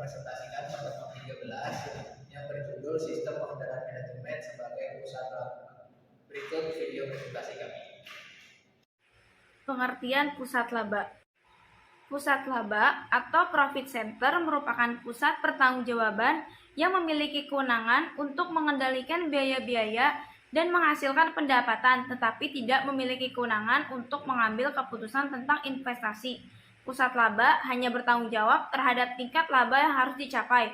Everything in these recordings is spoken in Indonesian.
presentasikan pertemuan 13 yang berjudul Sistem Pengendalian Manajemen sebagai Pusat Laba. Berikut video presentasi kami. Pengertian pusat laba. Pusat laba atau profit center merupakan pusat pertanggungjawaban yang memiliki kewenangan untuk mengendalikan biaya-biaya dan menghasilkan pendapatan, tetapi tidak memiliki kewenangan untuk mengambil keputusan tentang investasi. Pusat laba hanya bertanggung jawab terhadap tingkat laba yang harus dicapai.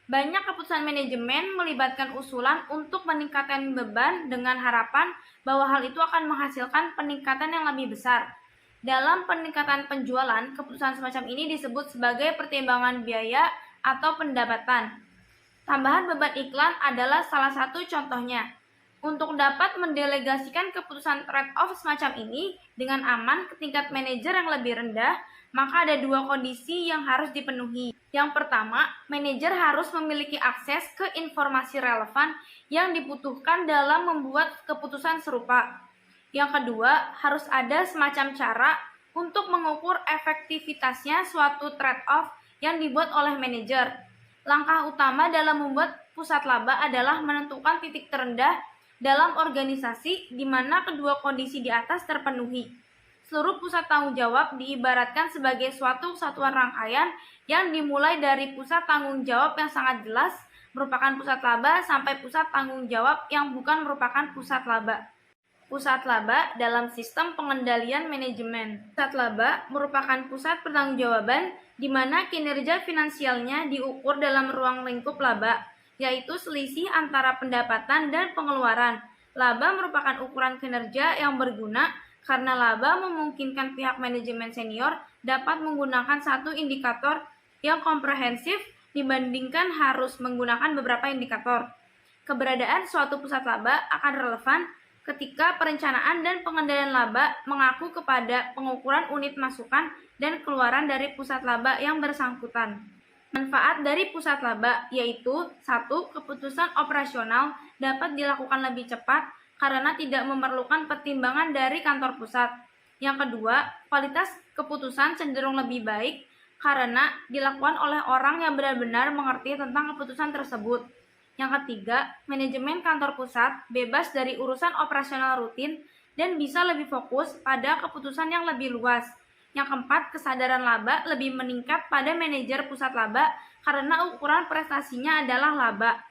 Banyak keputusan manajemen melibatkan usulan untuk meningkatkan beban dengan harapan bahwa hal itu akan menghasilkan peningkatan yang lebih besar. Dalam peningkatan penjualan, keputusan semacam ini disebut sebagai pertimbangan biaya atau pendapatan. Tambahan beban iklan adalah salah satu contohnya. Untuk dapat mendelegasikan keputusan trade-off semacam ini dengan aman ke tingkat manajer yang lebih rendah, maka ada dua kondisi yang harus dipenuhi. Yang pertama, manajer harus memiliki akses ke informasi relevan yang dibutuhkan dalam membuat keputusan serupa. Yang kedua, harus ada semacam cara untuk mengukur efektivitasnya suatu trade-off yang dibuat oleh manajer. Langkah utama dalam membuat pusat laba adalah menentukan titik terendah dalam organisasi di mana kedua kondisi di atas terpenuhi. Seluruh pusat tanggung jawab diibaratkan sebagai suatu satuan rangkaian yang dimulai dari pusat tanggung jawab yang sangat jelas merupakan pusat laba sampai pusat tanggung jawab yang bukan merupakan pusat laba. Pusat laba dalam sistem pengendalian manajemen. Pusat laba merupakan pusat pertanggungjawaban di mana kinerja finansialnya diukur dalam ruang lingkup laba, yaitu selisih antara pendapatan dan pengeluaran. Laba merupakan ukuran kinerja yang berguna karena laba memungkinkan pihak manajemen senior dapat menggunakan satu indikator yang komprehensif dibandingkan harus menggunakan beberapa indikator. Keberadaan suatu pusat laba akan relevan ketika perencanaan dan pengendalian laba mengacu kepada pengukuran unit masukan dan keluaran dari pusat laba yang bersangkutan. Manfaat dari pusat laba yaitu 1. Keputusan operasional dapat dilakukan lebih cepat karena tidak memerlukan pertimbangan dari kantor pusat. Yang kedua, kualitas keputusan cenderung lebih baik karena dilakukan oleh orang yang benar-benar mengerti tentang keputusan tersebut. Yang ketiga, manajemen kantor pusat bebas dari urusan operasional rutin dan bisa lebih fokus pada keputusan yang lebih luas. Yang keempat, kesadaran laba lebih meningkat pada manajer pusat laba karena ukuran prestasinya adalah laba.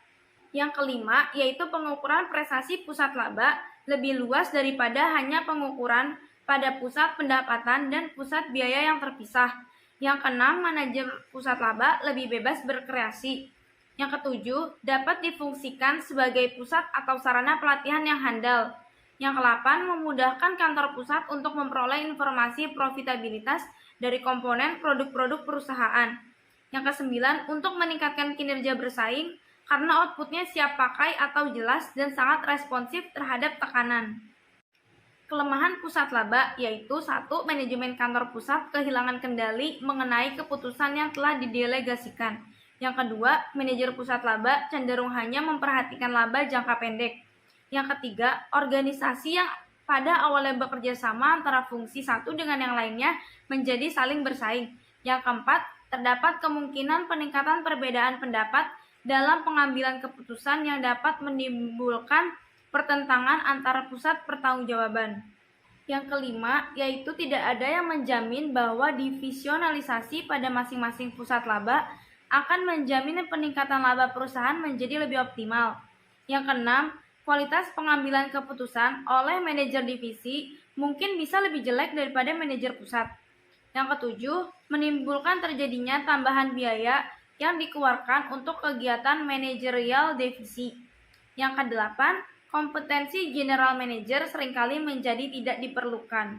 Yang kelima, yaitu pengukuran prestasi pusat laba lebih luas daripada hanya pengukuran pada pusat pendapatan dan pusat biaya yang terpisah. Yang keenam, manajer pusat laba lebih bebas berkreasi. Yang ketujuh, dapat difungsikan sebagai pusat atau sarana pelatihan yang handal. Yang kedelapan, memudahkan kantor pusat untuk memperoleh informasi profitabilitas dari komponen produk-produk perusahaan. Yang kesembilan, untuk meningkatkan kinerja bersaing karena outputnya siap pakai atau jelas dan sangat responsif terhadap tekanan. Kelemahan pusat laba yaitu 1. Manajemen kantor pusat kehilangan kendali mengenai keputusan yang telah didelegasikan. Yang kedua, manajer pusat laba cenderung hanya memperhatikan laba jangka pendek. Yang ketiga, organisasi yang pada awalnya bekerja sama antara fungsi satu dengan yang lainnya menjadi saling bersaing. Yang keempat, terdapat kemungkinan peningkatan perbedaan pendapat dalam pengambilan keputusan yang dapat menimbulkan pertentangan antara pusat pertanggungjawaban. Yang kelima, yaitu tidak ada yang menjamin bahwa divisionalisasi pada masing-masing pusat laba akan menjamin peningkatan laba perusahaan menjadi lebih optimal. Yang keenam, kualitas pengambilan keputusan oleh manajer divisi mungkin bisa lebih jelek daripada manajer pusat. Yang ketujuh, menimbulkan terjadinya tambahan biaya yang dikeluarkan untuk kegiatan manajerial divisi. Yang kedelapan, kompetensi general manager seringkali menjadi tidak diperlukan.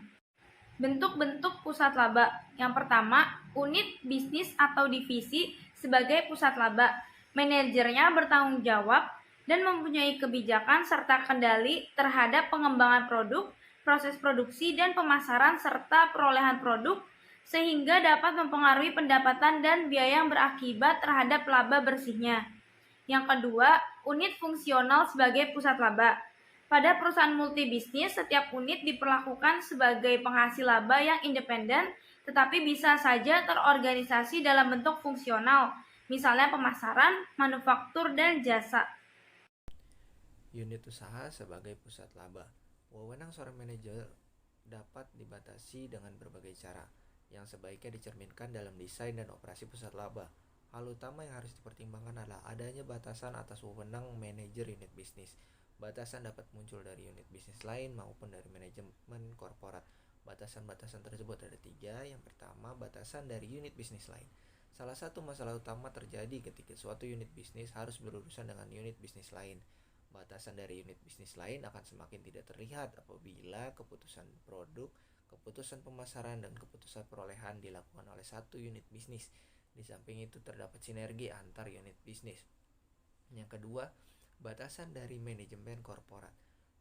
Bentuk-bentuk pusat laba. Yang pertama, unit bisnis atau divisi sebagai pusat laba. Manajernya bertanggung jawab dan mempunyai kebijakan serta kendali terhadap pengembangan produk, proses produksi dan pemasaran serta perolehan produk sehingga dapat mempengaruhi pendapatan dan biaya yang berakibat terhadap laba bersihnya. Yang kedua, unit fungsional sebagai pusat laba. Pada perusahaan multibisnis, setiap unit diperlakukan sebagai penghasil laba yang independen, tetapi bisa saja terorganisasi dalam bentuk fungsional. misalnya pemasaran, manufaktur, dan jasa. Unit usaha sebagai pusat laba. Wewenang seorang manajer dapat dibatasi dengan berbagai cara, yang sebaiknya dicerminkan dalam desain dan operasi pusat laba. Hal utama yang harus dipertimbangkan adalah adanya batasan atas wewenang manajer unit bisnis. Batasan dapat muncul dari unit bisnis lain maupun dari manajemen korporat. Batasan-batasan tersebut ada 3. Yang pertama, batasan dari unit bisnis lain. Salah satu masalah utama terjadi ketika suatu unit bisnis harus berurusan dengan unit bisnis lain. Batasan dari unit bisnis lain akan semakin tidak terlihat apabila keputusan produk, keputusan pemasaran, dan keputusan perolehan dilakukan oleh satu unit bisnis. Di samping itu terdapat sinergi antar unit bisnis. Yang kedua, batasan dari manajemen korporat.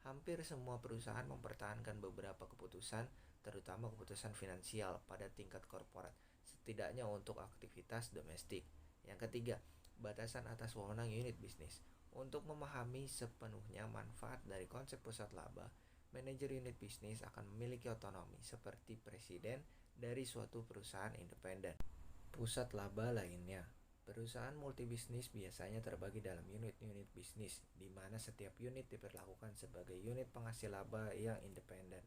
Hampir semua perusahaan mempertahankan beberapa keputusan, terutama keputusan finansial pada tingkat korporat, setidaknya untuk aktivitas domestik. Yang ketiga, batasan atas wewenang unit bisnis. Untuk memahami sepenuhnya manfaat dari konsep pusat laba, manajer unit bisnis akan memiliki otonomi seperti presiden dari suatu perusahaan independen. Pusat laba lainnya. Perusahaan multibisnis biasanya terbagi dalam unit-unit bisnis, di mana setiap unit diperlakukan sebagai unit penghasil laba yang independen.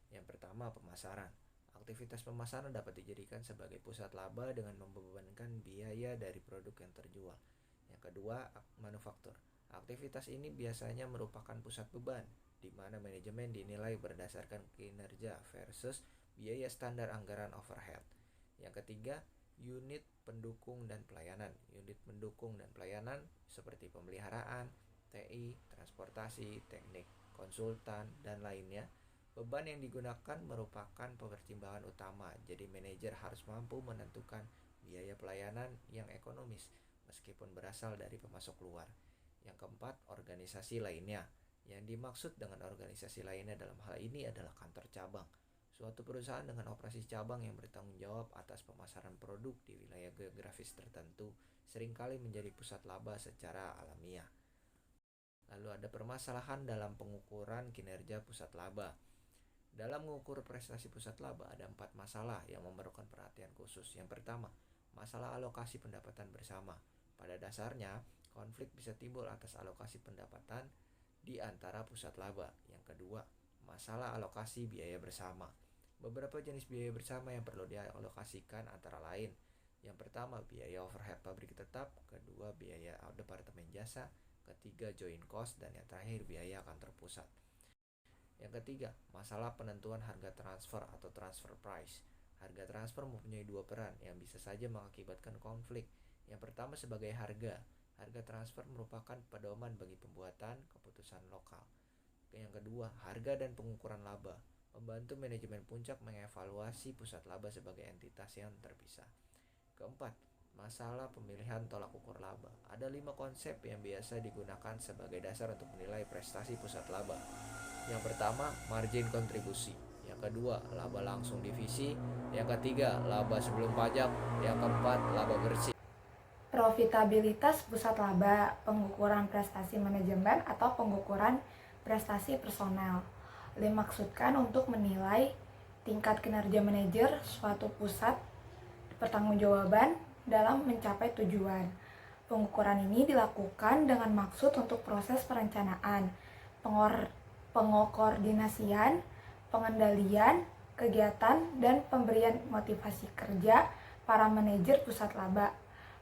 Yang pertama, pemasaran. Aktivitas pemasaran dapat dijadikan sebagai pusat laba dengan membebankan biaya dari produk yang terjual. Yang kedua, manufaktur. Aktivitas ini biasanya merupakan pusat beban, di mana manajemen dinilai berdasarkan kinerja versus biaya standar anggaran overhead. Yang ketiga, unit pendukung dan pelayanan. Unit pendukung dan pelayanan seperti pemeliharaan, TI, transportasi, teknik, konsultan, dan lainnya. Beban yang digunakan merupakan pertimbangan utama, jadi manajer harus mampu menentukan biaya pelayanan yang ekonomis meskipun berasal dari pemasok luar. Yang keempat, organisasi lainnya. Yang dimaksud dengan organisasi lainnya dalam hal ini adalah kantor cabang. Suatu perusahaan dengan operasi cabang yang bertanggung jawab atas pemasaran produk di wilayah geografis tertentu seringkali menjadi pusat laba secara alamiah. Lalu ada permasalahan dalam pengukuran kinerja pusat laba. Dalam mengukur prestasi pusat laba ada 4 masalah yang memerlukan perhatian khusus. Yang pertama, masalah alokasi pendapatan bersama. Pada dasarnya, konflik bisa timbul atas alokasi pendapatan di antara pusat laba. Yang kedua, masalah alokasi biaya bersama. Beberapa jenis biaya bersama yang perlu dialokasikan antara lain. Yang pertama, biaya overhead pabrik tetap. Kedua, biaya departemen jasa. Ketiga, joint cost. Dan yang terakhir, biaya kantor pusat. Yang ketiga, masalah penentuan harga transfer atau transfer price. Harga transfer mempunyai 2 peran yang bisa saja mengakibatkan konflik. Yang pertama sebagai harga. Harga transfer merupakan pedoman bagi pembuatan keputusan lokal. Yang kedua, harga dan pengukuran laba. Membantu manajemen puncak mengevaluasi pusat laba sebagai entitas yang terpisah. Keempat, masalah pemilihan tolak ukur laba. Ada 5 konsep yang biasa digunakan sebagai dasar untuk menilai prestasi pusat laba. Yang pertama, margin kontribusi. Yang kedua, laba langsung divisi. Yang ketiga, laba sebelum pajak. Yang keempat, laba bersih. Profitabilitas pusat laba, pengukuran prestasi manajemen atau pengukuran prestasi personel. Dimaksudkan untuk menilai tingkat kinerja manajer suatu pusat pertanggungjawaban dalam mencapai tujuan. Pengukuran ini dilakukan dengan maksud untuk proses perencanaan, pengokoordinasian, pengendalian, kegiatan, dan pemberian motivasi kerja para manajer pusat laba.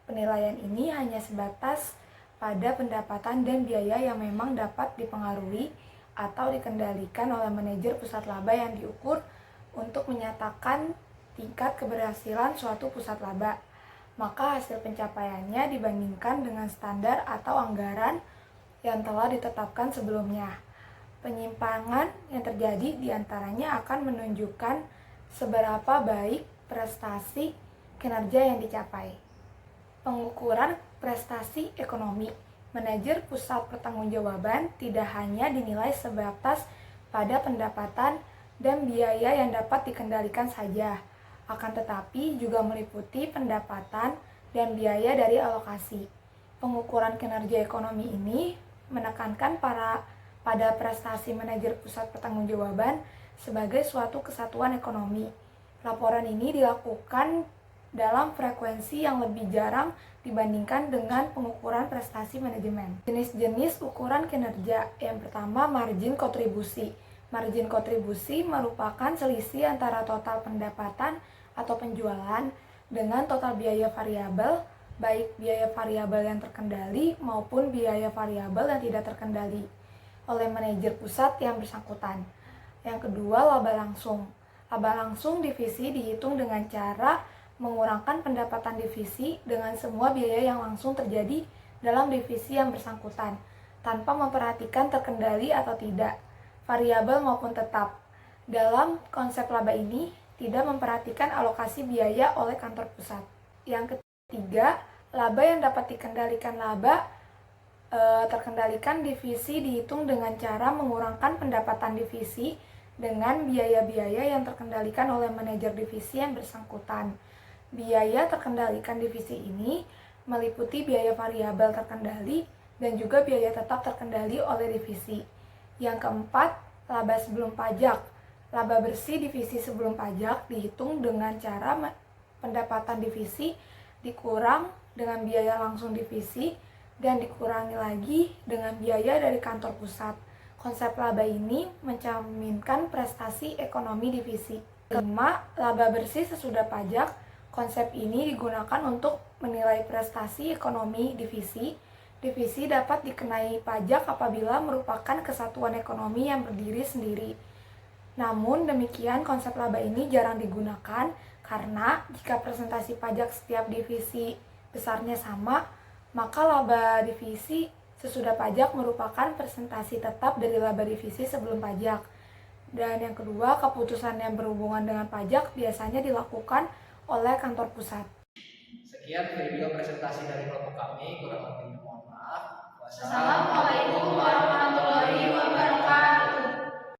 Penilaian ini hanya sebatas pada pendapatan dan biaya yang memang dapat dipengaruhi atau dikendalikan oleh manajer pusat laba yang diukur untuk menyatakan tingkat keberhasilan suatu pusat laba. Maka hasil pencapaiannya dibandingkan dengan standar atau anggaran yang telah ditetapkan sebelumnya. Penyimpangan yang terjadi diantaranya akan menunjukkan seberapa baik prestasi kinerja yang dicapai. Pengukuran prestasi ekonomi. Manajer pusat pertanggungjawaban tidak hanya dinilai sebatas pada pendapatan dan biaya yang dapat dikendalikan saja, akan tetapi juga meliputi pendapatan dan biaya dari alokasi. Pengukuran kinerja ekonomi ini menekankan pada prestasi manajer pusat pertanggungjawaban sebagai suatu kesatuan ekonomi. Laporan ini dilakukan dalam frekuensi yang lebih jarang dibandingkan dengan pengukuran prestasi manajemen. Jenis-jenis ukuran kinerja. Yang pertama, margin kontribusi. Margin kontribusi merupakan selisih antara total pendapatan atau penjualan dengan total biaya variabel, baik biaya variabel yang terkendali maupun biaya variabel yang tidak terkendali oleh manajer pusat yang bersangkutan. Yang kedua, laba langsung. Laba langsung divisi dihitung dengan cara mengurangkan pendapatan divisi dengan semua biaya yang langsung terjadi dalam divisi yang bersangkutan, tanpa memperhatikan terkendali atau tidak, variabel maupun tetap. Dalam konsep laba ini, tidak memperhatikan alokasi biaya oleh kantor pusat. Yang ketiga, laba yang dapat dikendalikan. Laba terkendalikan divisi dihitung dengan cara mengurangkan pendapatan divisi dengan biaya-biaya yang terkendalikan oleh manajer divisi yang bersangkutan. Biaya terkendalikan divisi ini meliputi biaya variabel terkendali dan juga biaya tetap terkendali oleh divisi. Yang keempat, laba sebelum pajak. Laba bersih divisi sebelum pajak dihitung dengan cara pendapatan divisi dikurang dengan biaya langsung divisi dan dikurangi lagi dengan biaya dari kantor pusat. Konsep laba ini mencerminkan prestasi ekonomi divisi. Kelima, laba bersih sesudah pajak. Konsep ini digunakan untuk menilai prestasi ekonomi divisi. Divisi dapat dikenai pajak apabila merupakan kesatuan ekonomi yang berdiri sendiri. Namun demikian, konsep laba ini jarang digunakan karena jika presentasi pajak setiap divisi besarnya sama, maka laba divisi sesudah pajak merupakan presentasi tetap dari laba divisi sebelum pajak. Dan yang kedua, keputusan yang berhubungan dengan pajak biasanya dilakukan oleh kantor pusat. Sekian video presentasi dari kelompok kami, kurang lebihnya mohon maaf. Wassalamualaikum